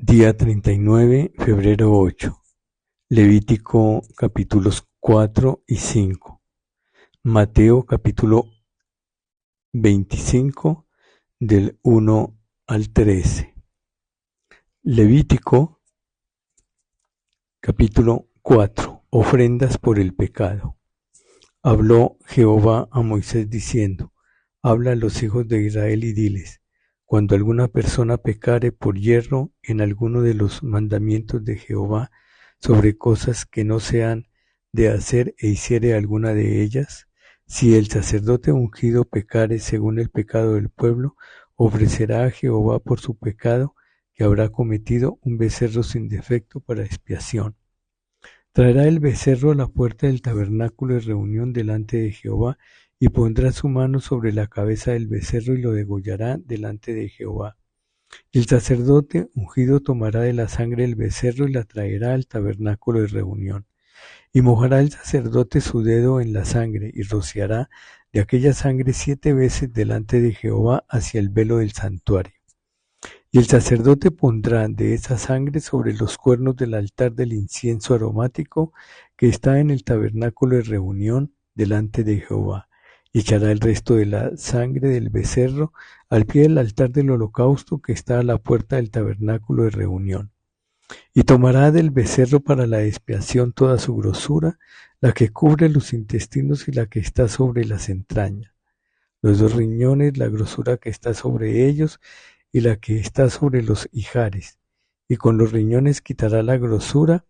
Día 39, febrero 8. Levítico capítulos 4 y 5. Mateo capítulo 25 del 1 al 13. Levítico capítulo 4. Ofrendas por el pecado. Habló Jehová a Moisés diciendo: Habla a los hijos de Israel y diles: Cuando alguna persona pecare por yerro en alguno de los mandamientos de Jehová sobre cosas que no se han de hacer e hiciere alguna de ellas, si el sacerdote ungido pecare según el pecado del pueblo, ofrecerá a Jehová por su pecado que habrá cometido un becerro sin defecto para expiación. Traerá el becerro a la puerta del tabernáculo de reunión delante de Jehová, y pondrá su mano sobre la cabeza del becerro y lo degollará delante de Jehová. El sacerdote ungido tomará de la sangre del becerro y la traerá al tabernáculo de reunión. Y mojará el sacerdote su dedo en la sangre, y rociará de aquella sangre 7 veces delante de Jehová hacia el velo del santuario. Y el sacerdote pondrá de esa sangre sobre los cuernos del altar del incienso aromático que está en el tabernáculo de reunión delante de Jehová, y echará el resto de la sangre del becerro al pie del altar del holocausto que está a la puerta del tabernáculo de reunión. Y tomará del becerro para la expiación toda su grosura, la que cubre los intestinos y la que está sobre las entrañas, los 2 riñones, la grosura que está sobre ellos y la que está sobre los ijares, y con los riñones quitará la grosura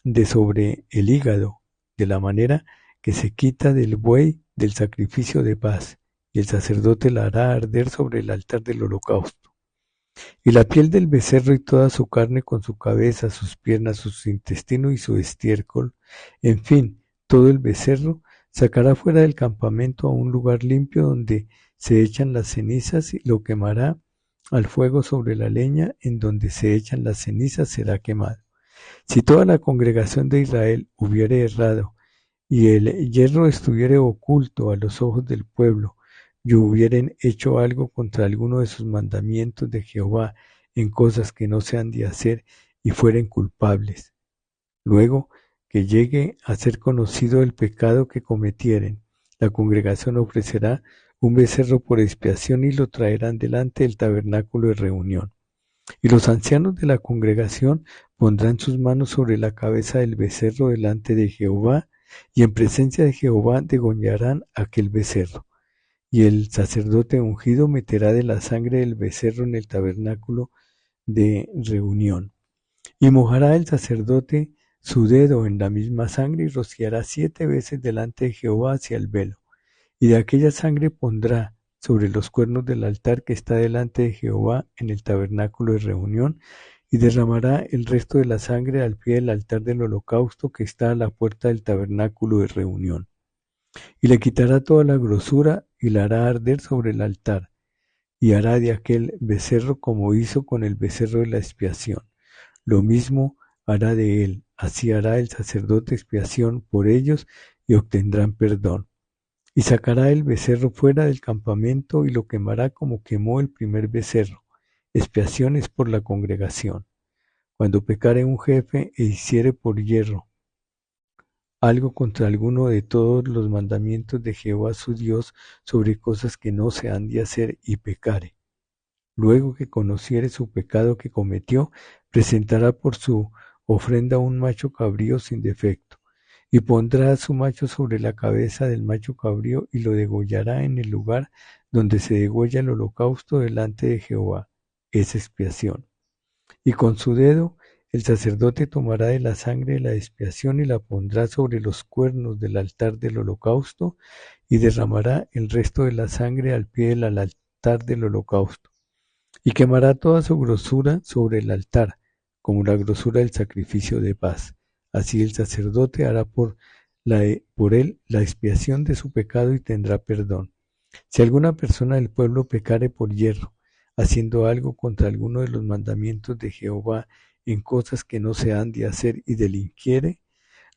de sobre el hígado, de la manera que se quita del buey del sacrificio de paz, y el sacerdote la hará arder sobre el altar del holocausto. Y la piel del becerro y toda su carne con su cabeza, sus piernas, sus intestinos y su estiércol, en fin, todo el becerro, sacará fuera del campamento a un lugar limpio donde se echan las cenizas, y lo quemará al fuego sobre la leña en donde se echan las cenizas será quemado. Si toda la congregación de Israel hubiere errado, y el yerro estuviere oculto a los ojos del pueblo, y hubieren hecho algo contra alguno de sus mandamientos de Jehová en cosas que no se han de hacer, y fueren culpables, luego que llegue a ser conocido el pecado que cometieren, la congregación ofrecerá un becerro por expiación y lo traerán delante del tabernáculo de reunión. Y los ancianos de la congregación pondrán sus manos sobre la cabeza del becerro delante de Jehová, y en presencia de Jehová degollarán aquel becerro. Y el sacerdote ungido meterá de la sangre del becerro en el tabernáculo de reunión. Y mojará el sacerdote su dedo en la misma sangre y rociará 7 veces delante de Jehová hacia el velo. Y de aquella sangre pondrá sobre los cuernos del altar que está delante de Jehová en el tabernáculo de reunión, y derramará el resto de la sangre al pie del altar del holocausto que está a la puerta del tabernáculo de reunión. Y le quitará toda la grosura y la hará arder sobre el altar, y hará de aquel becerro como hizo con el becerro de la expiación. Lo mismo hará de él, así hará el sacerdote expiación por ellos y obtendrán perdón. Y sacará el becerro fuera del campamento y lo quemará como quemó el primer becerro. Expiación es por la congregación. Cuando pecare un jefe e hiciere por yerro algo contra alguno de todos los mandamientos de Jehová su Dios sobre cosas que no se han de hacer y pecare, luego que conociere su pecado que cometió, presentará por su ofrenda un macho cabrío sin defecto, y pondrá a su macho sobre la cabeza del macho cabrío y lo degollará en el lugar donde se degolla el holocausto delante de Jehová. Es expiación. Y con su dedo el sacerdote tomará de la sangre de la expiación y la pondrá sobre los cuernos del altar del holocausto, y derramará el resto de la sangre al pie del altar del holocausto. Y quemará toda su grosura sobre el altar, como la grosura del sacrificio de paz. Así el sacerdote hará por él la expiación de su pecado y tendrá perdón. Si alguna persona del pueblo pecare por yerro, haciendo algo contra alguno de los mandamientos de Jehová en cosas que no se han de hacer y delinquiere,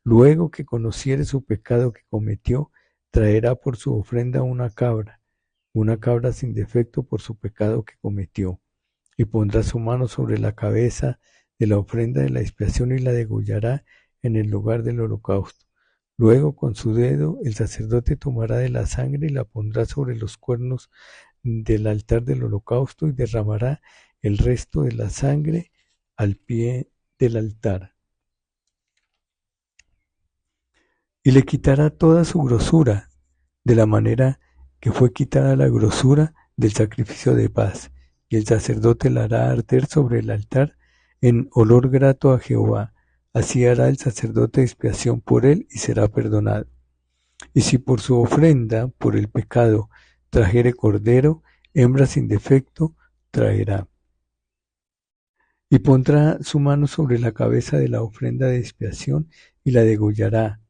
luego que conociere su pecado que cometió, traerá por su ofrenda una cabra sin defecto por su pecado que cometió, y pondrá su mano sobre la cabeza de la ofrenda de la expiación y la degollará en el lugar del holocausto. Luego, con su dedo, el sacerdote tomará de la sangre y la pondrá sobre los cuernos del altar del holocausto y derramará el resto de la sangre al pie del altar. Y le quitará toda su grosura, de la manera que fue quitada la grosura del sacrificio de paz, y el sacerdote la hará arder sobre el altar en olor grato a Jehová. Así hará el sacerdote expiación por él y será perdonado. Y si por su ofrenda, por el pecado, trajere cordero, hembra sin defecto, traerá. Y pondrá su mano sobre la cabeza de la ofrenda de expiación y la degollará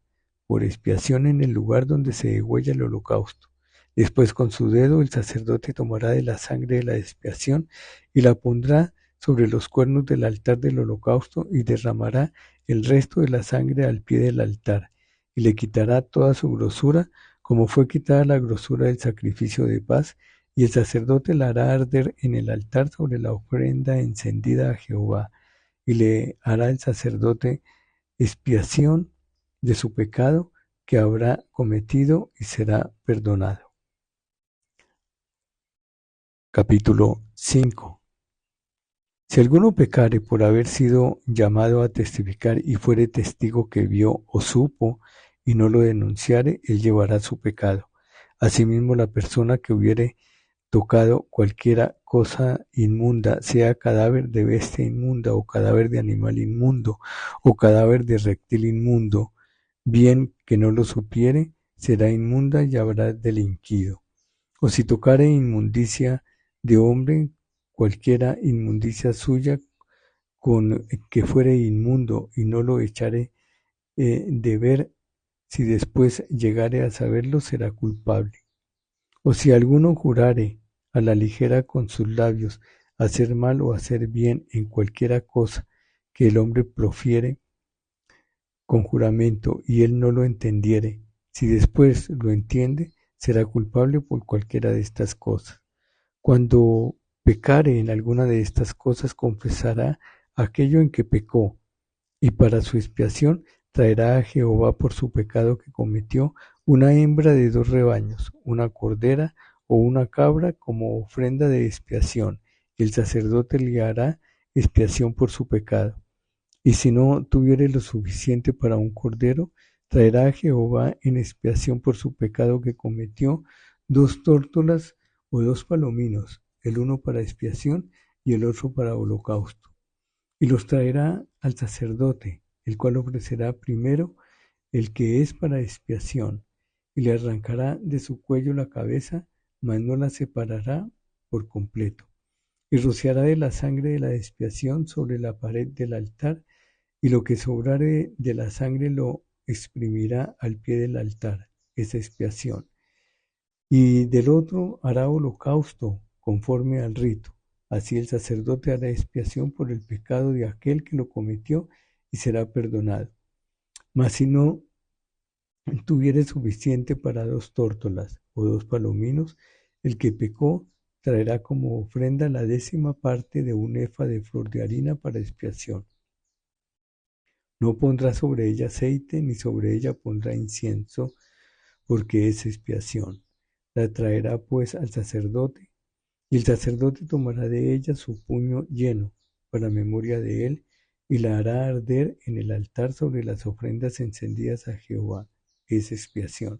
por expiación en el lugar donde se degüella el holocausto. Después con su dedo el sacerdote tomará de la sangre de la expiación y la pondrá sobre los cuernos del altar del holocausto y derramará el resto de la sangre al pie del altar y le quitará toda su grosura, como fue quitada la grosura del sacrificio de paz, y el sacerdote la hará arder en el altar sobre la ofrenda encendida a Jehová, y le hará el sacerdote expiación de su pecado que habrá cometido y será perdonado. Capítulo 5. Si alguno pecare por haber sido llamado a testificar y fuere testigo que vio o supo y no lo denunciare, él llevará su pecado. Asimismo, la persona que hubiere tocado cualquiera cosa inmunda, sea cadáver de bestia inmunda, o cadáver de animal inmundo, o cadáver de reptil inmundo, bien que no lo supiere, será inmunda y habrá delinquido. O si tocare inmundicia de hombre, cualquiera inmundicia suya, con que fuere inmundo, y no lo echare de ver, si después llegare a saberlo, será culpable. O si alguno jurare a la ligera con sus labios hacer mal o hacer bien en cualquiera cosa que el hombre profiere con juramento y él no lo entendiere, si después lo entiende, será culpable por cualquiera de estas cosas. Cuando pecare en alguna de estas cosas, confesará aquello en que pecó, y para su expiación traerá a Jehová por su pecado que cometió una hembra de 2 rebaños, una cordera o una cabra como ofrenda de expiación, y el sacerdote le hará expiación por su pecado. Y si no tuviere lo suficiente para un cordero, traerá a Jehová en expiación por su pecado que cometió 2 tórtolas o 2 palominos, el uno para expiación y el otro para holocausto. Y los traerá al sacerdote, el cual ofrecerá primero el que es para expiación, y le arrancará de su cuello la cabeza, mas no la separará por completo. Y rociará de la sangre de la expiación sobre la pared del altar, y lo que sobrare de la sangre lo exprimirá al pie del altar, esa expiación. Y del otro hará holocausto conforme al rito. Así el sacerdote hará expiación por el pecado de aquel que lo cometió y será perdonado. Mas si no tuviere suficiente para 2 tórtolas o 2 palominos, el que pecó traerá como ofrenda la 10ª parte de un efa de flor de harina para expiación. No pondrá sobre ella aceite, ni sobre ella pondrá incienso, porque es expiación. La traerá pues al sacerdote, y el sacerdote tomará de ella su puño lleno, para memoria de él, y la hará arder en el altar sobre las ofrendas encendidas a Jehová, es expiación.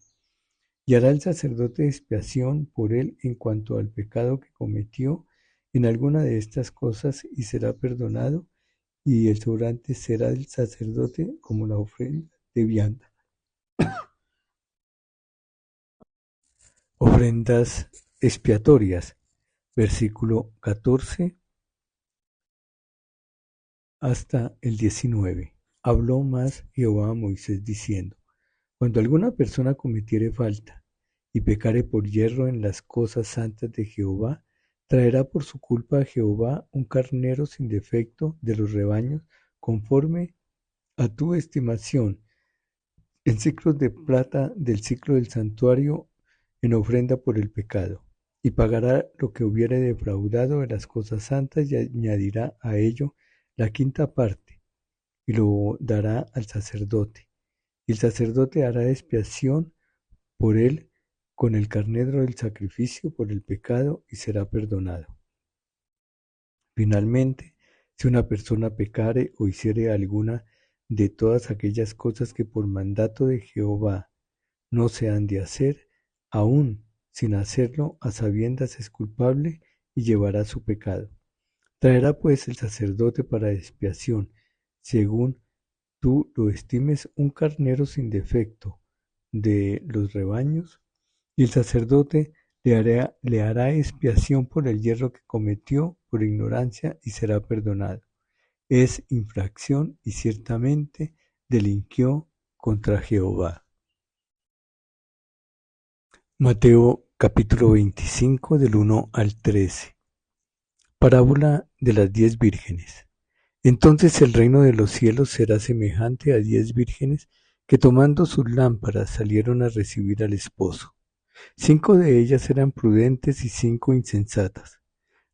Y hará el sacerdote expiación por él en cuanto al pecado que cometió en alguna de estas cosas, y será perdonado, y el sobrante será del sacerdote como la ofrenda de vianda. Ofrendas expiatorias, versículo 14 hasta el 19. Habló más Jehová a Moisés diciendo: Cuando alguna persona cometiere falta y pecare por yerro en las cosas santas de Jehová, traerá por su culpa a Jehová un carnero sin defecto de los rebaños, conforme a tu estimación, en ciclos de plata del ciclo del santuario, en ofrenda por el pecado, y pagará lo que hubiere defraudado de las cosas santas, y añadirá a ello la quinta parte, y lo dará al sacerdote. Y el sacerdote hará expiación por él con el carnero del sacrificio por el pecado y será perdonado. Finalmente, si una persona pecare o hiciere alguna de todas aquellas cosas que por mandato de Jehová no se han de hacer, aún sin hacerlo a sabiendas es culpable y llevará su pecado. Traerá pues el sacerdote para expiación, según tú lo estimes, un carnero sin defecto de los rebaños, y el sacerdote le hará expiación por el yerro que cometió por ignorancia y será perdonado. Es infracción y ciertamente delinquió contra Jehová. Mateo capítulo 25 del 1 al 13. Parábola de las 10 vírgenes. Entonces el reino de los cielos será semejante a 10 vírgenes que tomando sus lámparas salieron a recibir al esposo. 5 de ellas eran prudentes y 5 insensatas.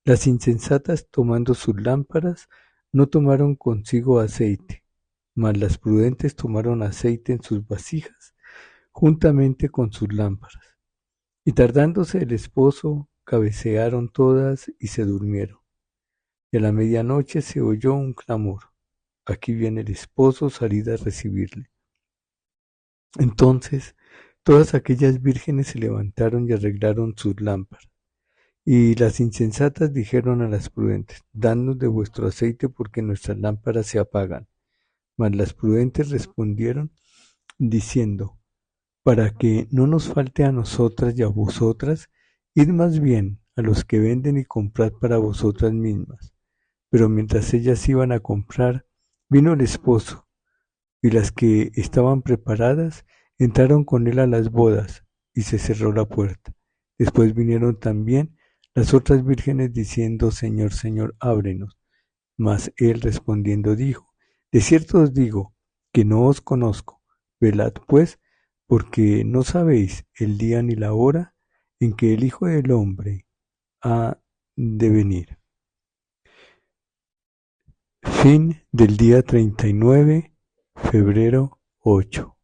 Las insensatas, tomando sus lámparas, no tomaron consigo aceite, mas las prudentes tomaron aceite en sus vasijas, juntamente con sus lámparas. Y tardándose el esposo, cabecearon todas y se durmieron. Y a la medianoche se oyó un clamor: aquí viene el esposo, salid a recibirle. Entonces todas aquellas vírgenes se levantaron y arreglaron sus lámparas. Y las insensatas dijeron a las prudentes: dadnos de vuestro aceite, porque nuestras lámparas se apagan. Mas las prudentes respondieron diciendo: para que no nos falte a nosotras y a vosotras, id más bien a los que venden y comprad para vosotras mismas. Pero mientras ellas iban a comprar, vino el esposo, y las que estaban preparadas entraron con él a las bodas, y se cerró la puerta. Después vinieron también las otras vírgenes diciendo: Señor, Señor, ábrenos. Mas él respondiendo dijo: de cierto os digo que no os conozco. Velad pues, porque no sabéis el día ni la hora en que el Hijo del Hombre ha de venir. Fin del día 39, febrero 8.